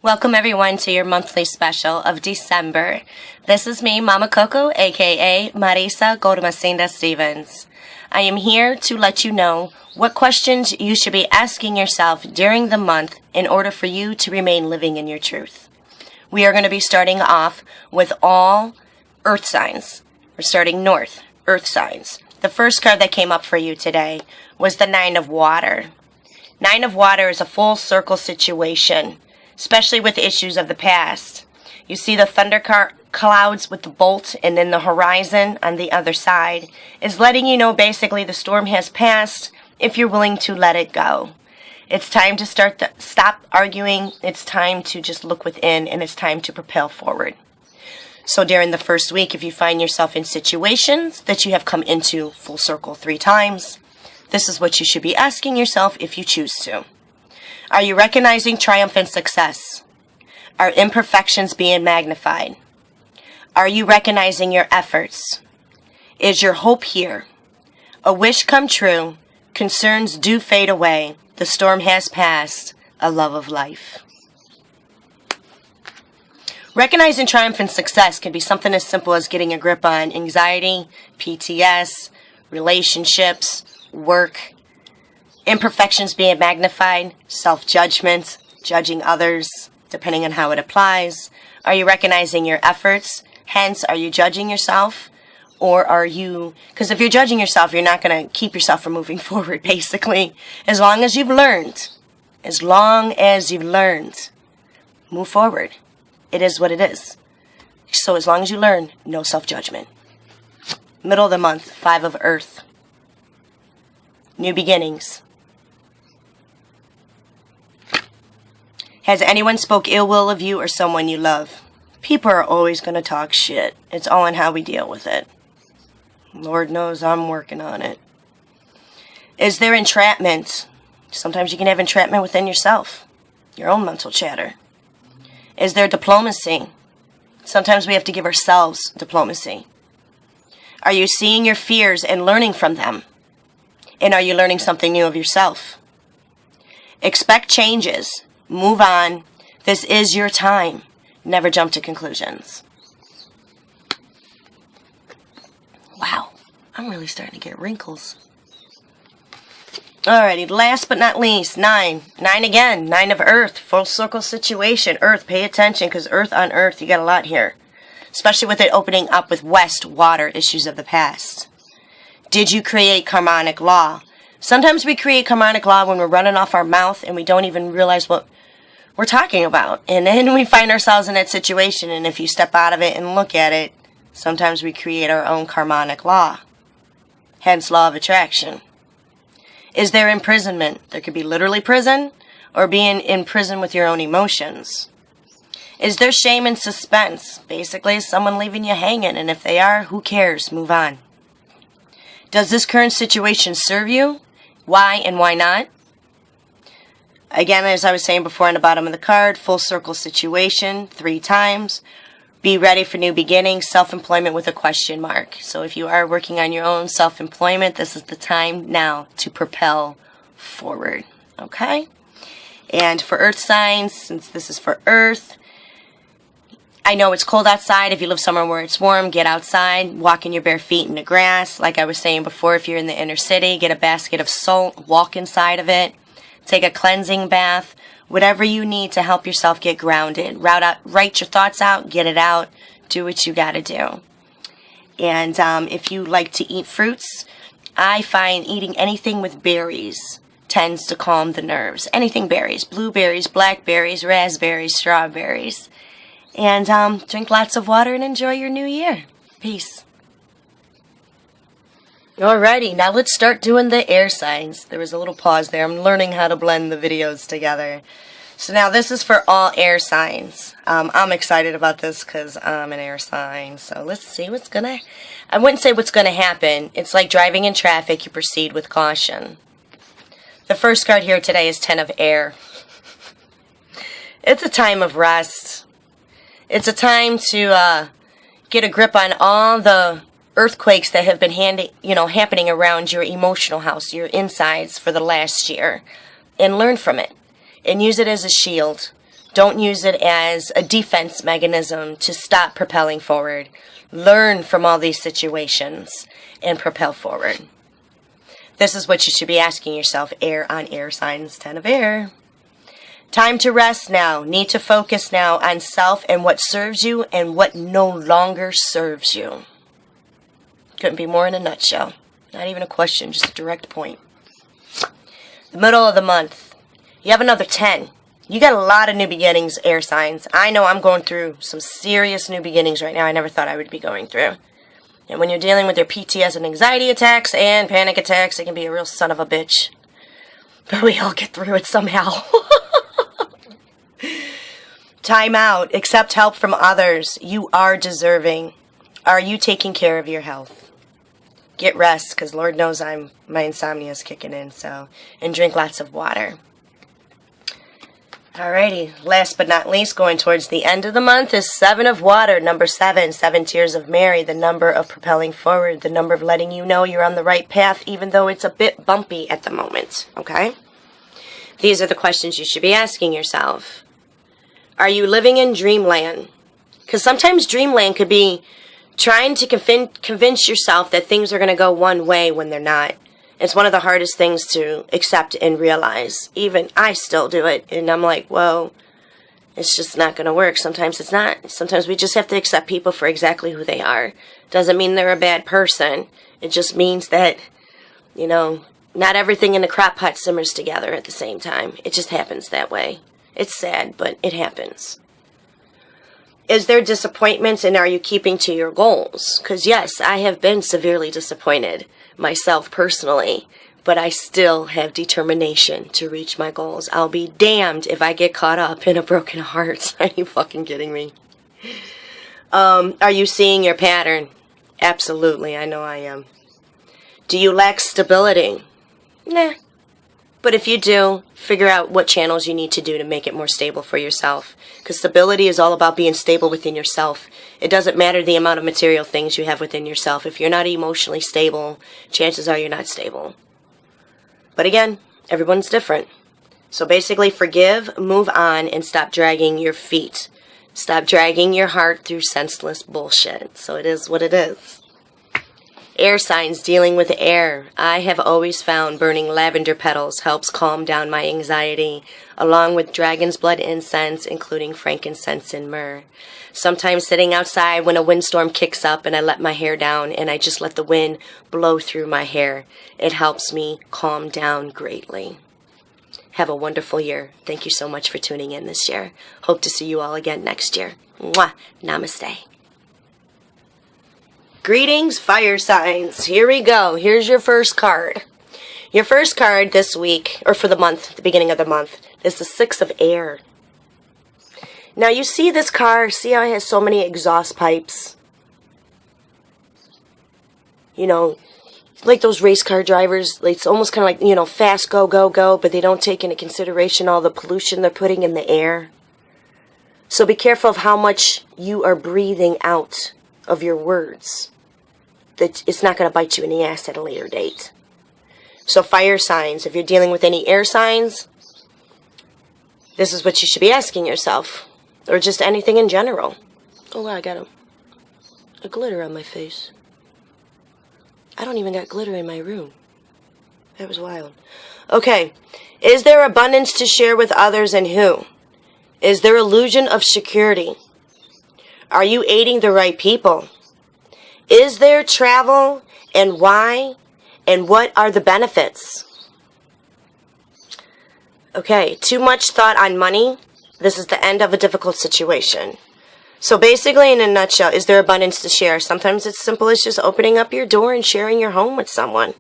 Welcome everyone to your monthly special of December. This is me, Mama Coco, aka Marisa Gormacinda Stevens. I am here to let you know what questions you should be asking yourself during the month in order for you to remain living in your truth. We are going to be starting off with all earth signs. We're starting north, earth signs. The first card that came up for you today was the Nine of Water. Nine of Water is a full circle situation, especially with issues of the past. You see the thunder clouds with the bolt, and then the horizon on the other side is letting you know basically the storm has passed if you're willing to let it go. It's time to stop arguing. It's time to just look within, and it's time to propel forward. So during the first week, if you find yourself in situations that you have come into full circle 3 times, this is what you should be asking yourself if you choose to. Are you recognizing triumph and success? Are imperfections being magnified? Are you recognizing your efforts? Is your hope here? A wish come true. Concerns do fade away. The storm has passed. A love of life. Recognizing triumph and success can be something as simple as getting a grip on anxiety, PTS, relationships, work, imperfections being magnified, self-judgment, judging others, depending on how it applies. Are you recognizing your efforts? Hence, are you judging yourself? Or are you, because if you're judging yourself, you're not going to keep yourself from moving forward, basically. As long as you've learned, move forward. It is what it is. So as long as you learn, no self-judgment. Middle of the month, 5 of Earth. New beginnings. Has anyone spoke ill will of you or someone you love? People are always going to talk shit. It's all in how we deal with it. Lord knows I'm working on it. Is there entrapment? Sometimes you can have entrapment within yourself. Your own mental chatter. Is there diplomacy? Sometimes we have to give ourselves diplomacy. Are you seeing your fears and learning from them? And are you learning something new of yourself? Expect changes. Move on. This is your time. Never jump to conclusions. Wow, I'm really starting to get wrinkles. Alrighty, last but not least, 9. 9 again. 9 of Earth. Full circle situation. Earth, pay attention, because Earth on Earth, you got a lot here. Especially with it opening up with West, water, issues of the past. Did you create karmic law? Sometimes we create karmic law when we're running off our mouth and we don't even realize what we're talking about. And then we find ourselves in that situation, and if you step out of it and look at it, sometimes we create our own karmic law. Hence, law of attraction. Is there imprisonment? There could be literally prison, or being in prison with your own emotions. Is there shame and suspense? Basically, someone leaving you hanging, and if they are, who cares? Move on. Does this current situation serve you? Why and why not? Again, as I was saying before on the bottom of the card, full circle situation, 3 times. Be ready for new beginnings, self-employment with a question mark. So if you are working on your own self-employment, this is the time now to propel forward. Okay? And for Earth signs, since this is for Earth, I know it's cold outside. If you live somewhere where it's warm, get outside. Walk in your bare feet in the grass. Like I was saying before, if you're in the inner city, get a basket of salt. Walk inside of it. Take a cleansing bath. Whatever you need to help yourself get grounded. Write your thoughts out. Get it out. Do what you got to do. And if you like to eat fruits, I find eating anything with berries tends to calm the nerves. Anything berries. Blueberries, blackberries, raspberries, strawberries. And drink lots of water and enjoy your new year. Peace. Alrighty, now let's start doing the air signs. There was a little pause there. I'm learning how to blend the videos together. So now this is for all air signs. I'm excited about this because I'm an air sign. So let's see what's gonna... I wouldn't say what's gonna happen. It's like driving in traffic. You proceed with caution. The first card here today is 10 of Air. It's a time of rest. It's a time to get a grip on all the earthquakes that have been happening around your emotional house, your insides for the last year, and learn from it and use it as a shield. Don't use it as a defense mechanism to stop propelling forward. Learn from all these situations and propel forward. This is what you should be asking yourself, air on air signs, 10 of air. Time to rest now. Need to focus now on self and what serves you and what no longer serves you. Couldn't be more in a nutshell. Not even a question, just a direct point. The middle of the month. You have another 10. You got a lot of new beginnings, air signs. I know I'm going through some serious new beginnings right now I never thought I would be going through. And when you're dealing with your PTSD and anxiety attacks and panic attacks, it can be a real son of a bitch. But we all get through it somehow. Time out. Accept help from others. You are deserving. Are you taking care of your health? Get rest, because Lord knows my insomnia is kicking in, so. And drink lots of water. Alrighty, last but not least, going towards the end of the month is 7 of water, number 7, 7 tears of Mary, the number of propelling forward, the number of letting you know you're on the right path, even though it's a bit bumpy at the moment, okay? These are the questions you should be asking yourself. Are you living in dreamland? Because sometimes dreamland could be trying to convince yourself that things are going to go one way when they're not. It's one of the hardest things to accept and realize. Even I still do it. And I'm like, whoa, it's just not going to work. Sometimes it's not. Sometimes we just have to accept people for exactly who they are. Doesn't mean they're a bad person. It just means that, you know, not everything in the crock pot simmers together at the same time. It just happens that way. It's sad, but it happens. Is there disappointments, and are you keeping to your goals? Because yes, I have been severely disappointed myself personally, but I still have determination to reach my goals. I'll be damned if I get caught up in a broken heart. Are you fucking kidding me? Are you seeing your pattern? Absolutely, I know I am. Do you lack stability? Nah. But if you do, figure out what channels you need to do to make it more stable for yourself. Because stability is all about being stable within yourself. It doesn't matter the amount of material things you have within yourself. If you're not emotionally stable, chances are you're not stable. But again, everyone's different. So basically forgive, move on, and stop dragging your feet. Stop dragging your heart through senseless bullshit. So it is what it is. Air signs, dealing with air. I have always found burning lavender petals helps calm down my anxiety, along with dragon's blood incense, including frankincense and myrrh. Sometimes sitting outside when a windstorm kicks up and I let my hair down and I just let the wind blow through my hair. It helps me calm down greatly. Have a wonderful year. Thank you so much for tuning in this year. Hope to see you all again next year. Mwah. Namaste. Greetings, fire signs. Here we go. Here's your first card. Your first card this week, or for the month, the beginning of the month, is the 6 of air. Now you see this car, see how it has so many exhaust pipes? You know, like those race car drivers, it's almost kind of like, you know, fast, go, go, go, but they don't take into consideration all the pollution they're putting in the air. So be careful of how much you are breathing out of your words. That it's not going to bite you in the ass at a later date. So fire signs, if you're dealing with any air signs, this is what you should be asking yourself. Or just anything in general. Oh wow, I got a glitter on my face. I don't even got glitter in my room. That was wild. Okay. Is there abundance to share with others, and who? Is there illusion of security? Are you aiding the right people? Is there travel, and why? And what are the benefits? Okay, too much thought on money. This is the end of a difficult situation. So basically, in a nutshell, is there abundance to share? Sometimes it's simple as just opening up your door and sharing your home with someone.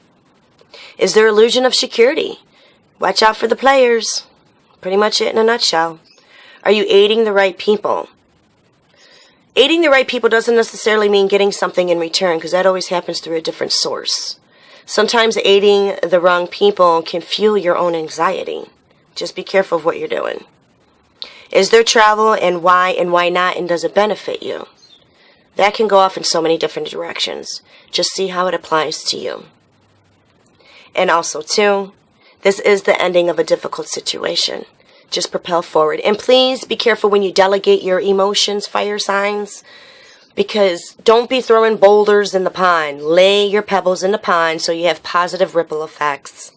Is there illusion of security? Watch out for the players. Pretty much it in a nutshell. Are you aiding the right people? Aiding the right people doesn't necessarily mean getting something in return, because that always happens through a different source. Sometimes aiding the wrong people can fuel your own anxiety. Just be careful of what you're doing. Is there travel, and why not, and does it benefit you? That can go off in so many different directions. Just see how it applies to you. And also, too, this is the ending of a difficult situation. Just propel forward. And please be careful when you delegate your emotions, fire signs, because don't be throwing boulders in the pond. Lay your pebbles in the pond so you have positive ripple effects.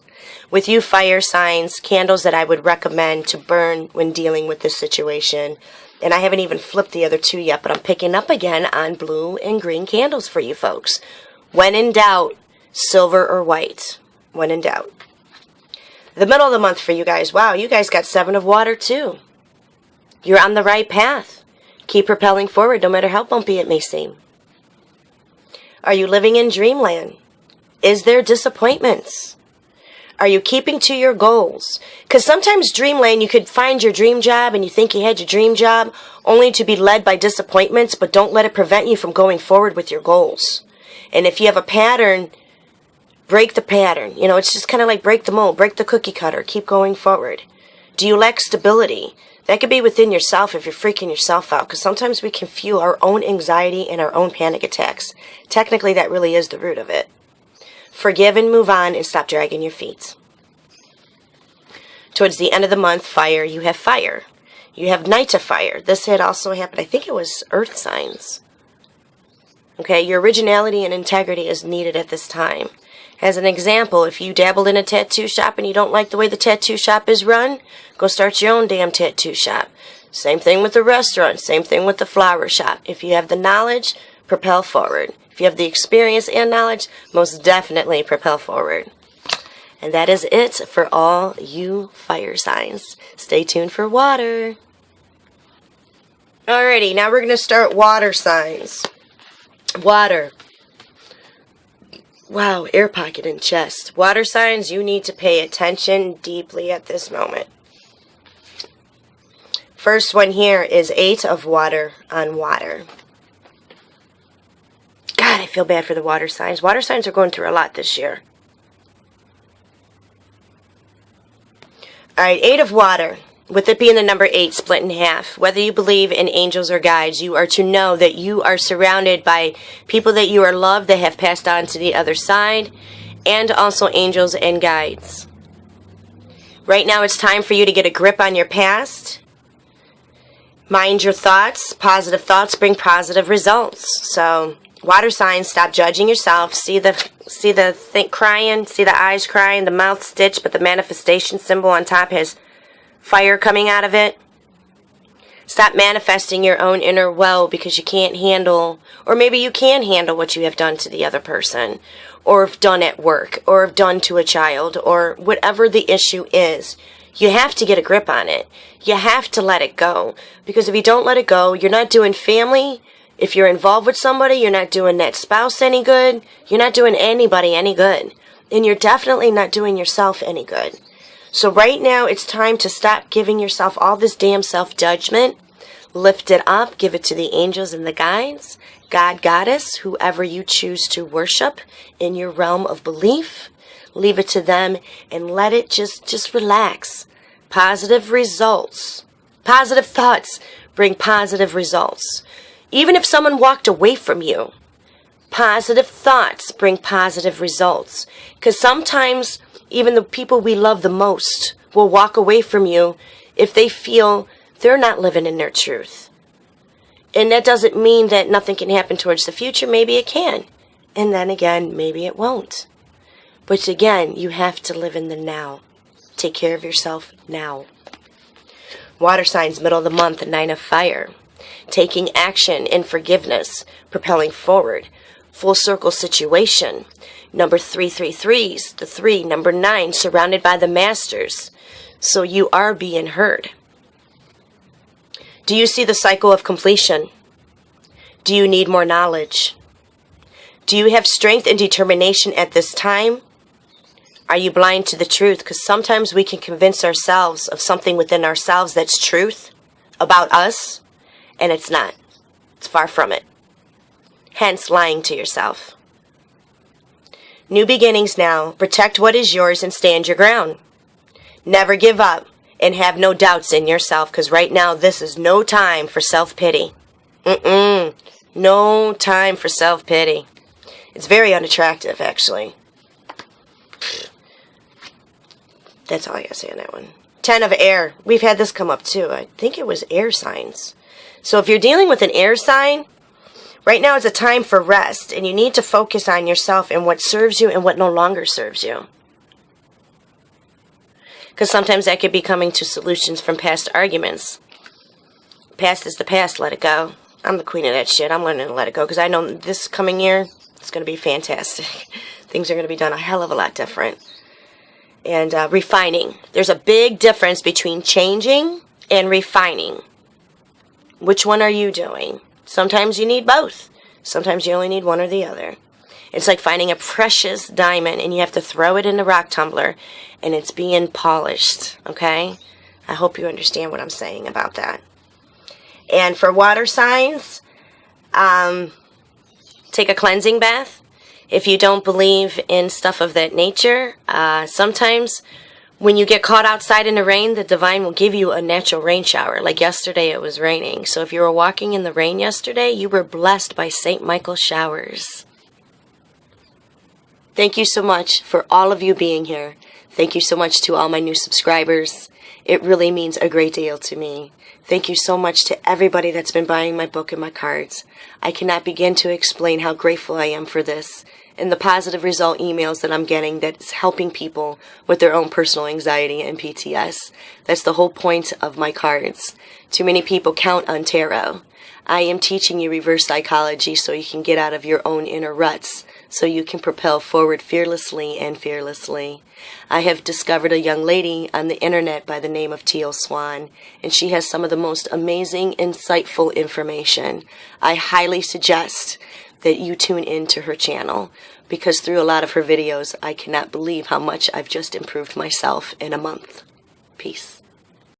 With you fire signs, candles that I would recommend to burn when dealing with this situation. And I haven't even flipped the other two yet, but I'm picking up again on blue and green candles for you folks. When in doubt, silver or white. When in doubt. The middle of the month for you guys. Wow, you guys got 7 of water too. You're on the right path. Keep propelling forward no matter how bumpy it may seem. Are you living in dreamland? Is there disappointments? Are you keeping to your goals? Because sometimes dreamland, you could find your dream job and you think you had your dream job only to be led by disappointments, but don't let it prevent you from going forward with your goals. And if you have a pattern, break the pattern. You know, it's just kind of like break the mold, break the cookie cutter, keep going forward. Do you lack stability? That could be within yourself if you're freaking yourself out, because sometimes we can fuel our own anxiety and our own panic attacks. Technically, that really is the root of it. Forgive and move on and stop dragging your feet. Towards the end of the month, fire, you have fire. You have Knight of Fire. This had also happened, I think it was earth signs. Okay, your originality and integrity is needed at this time. As an example, if you dabbled in a tattoo shop and you don't like the way the tattoo shop is run, go start your own damn tattoo shop. Same thing with the restaurant, same thing with the flower shop. If you have the knowledge, propel forward. If you have the experience and knowledge, most definitely propel forward. And that is it for all you fire signs. Stay tuned for water. Alrighty, now we're going to start water signs. Water. Wow, air pocket and chest. Water signs, you need to pay attention deeply at this moment. First one here is 8 of water on water. God, I feel bad for the water signs. Water signs are going through a lot this year. Alright, 8 of water. With it being the number 8 split in half, whether you believe in angels or guides, you are to know that you are surrounded by people that you are loved that have passed on to the other side, and also angels and guides. Right now it's time for you to get a grip on your past. Mind your thoughts. Positive thoughts bring positive results. So, water signs, stop judging yourself. See the crying, see the eyes crying, the mouth stitched, but the manifestation symbol on top has fire coming out of it. Stop manifesting your own inner woe because you can't handle, or maybe you can handle what you have done to the other person, or have done at work, or have done to a child, or whatever the issue is. You have to get a grip on it. You have to let it go. Because if you don't let it go, you're not doing family. If you're involved with somebody, you're not doing that spouse any good. You're not doing anybody any good. And you're definitely not doing yourself any good. So right now, it's time to stop giving yourself all this damn self-judgment. Lift it up. Give it to the angels and the guides. God, Goddess, whoever you choose to worship in your realm of belief. Leave it to them and let it just relax. Positive results. Positive thoughts bring positive results. Even if someone walked away from you, positive thoughts bring positive results. Because sometimes even the people we love the most will walk away from you if they feel they're not living in their truth. And that doesn't mean that nothing can happen towards the future. Maybe it can. And then again, maybe it won't. But again, you have to live in the now. Take care of yourself now. Water signs, middle of the month, 9 of fire. Taking action in forgiveness, propelling forward. Full circle situation. Number 333s, the 3, number 9, surrounded by the masters. So you are being heard. Do you see the cycle of completion? Do you need more knowledge? Do you have strength and determination at this time? Are you blind to the truth? Because sometimes we can convince ourselves of something within ourselves that's truth about us, and it's not. It's far from it. Hence, lying to yourself. New beginnings now. Protect what is yours and stand your ground. Never give up and have no doubts in yourself, because right now this is no time for self-pity. No time for self-pity. It's very unattractive, actually. That's all I gotta say on that one. 10 of air. We've had this come up too. I think it was air signs. So if you're dealing with an air sign, right now is a time for rest, and you need to focus on yourself and what serves you and what no longer serves you. Because sometimes that could be coming to solutions from past arguments. Past is the past, let it go. I'm the queen of that shit. I'm learning to let it go because I know this coming year, it's going to be fantastic. Things are going to be done a hell of a lot different. And refining. There's a big difference between changing and refining. Which one are you doing? Sometimes you need both. Sometimes you only need one or the other. It's like finding a precious diamond and you have to throw it in the rock tumbler and it's being polished, okay? I hope you understand what I'm saying about that. And for water signs, take a cleansing bath. If you don't believe in stuff of that nature, sometimes when you get caught outside in the rain, the divine will give you a natural rain shower. Like yesterday, it was raining. So if you were walking in the rain yesterday, you were blessed by St. Michael's showers. Thank you so much for all of you being here. Thank you so much to all my new subscribers. It really means a great deal to me. Thank you so much to everybody that's been buying my book and my cards. I cannot begin to explain how grateful I am for this and the positive result emails that I'm getting that's helping people with their own personal anxiety and PTS. That's the whole point of my cards. Too many people count on tarot. I am teaching you reverse psychology so you can get out of your own inner ruts, so you can propel forward fearlessly and fearlessly. I have discovered a young lady on the internet by the name of Teal Swan, and she has some of the most amazing, insightful information. I highly suggest that you tune in to her channel, because through a lot of her videos, I cannot believe how much I've just improved myself in a month. Peace.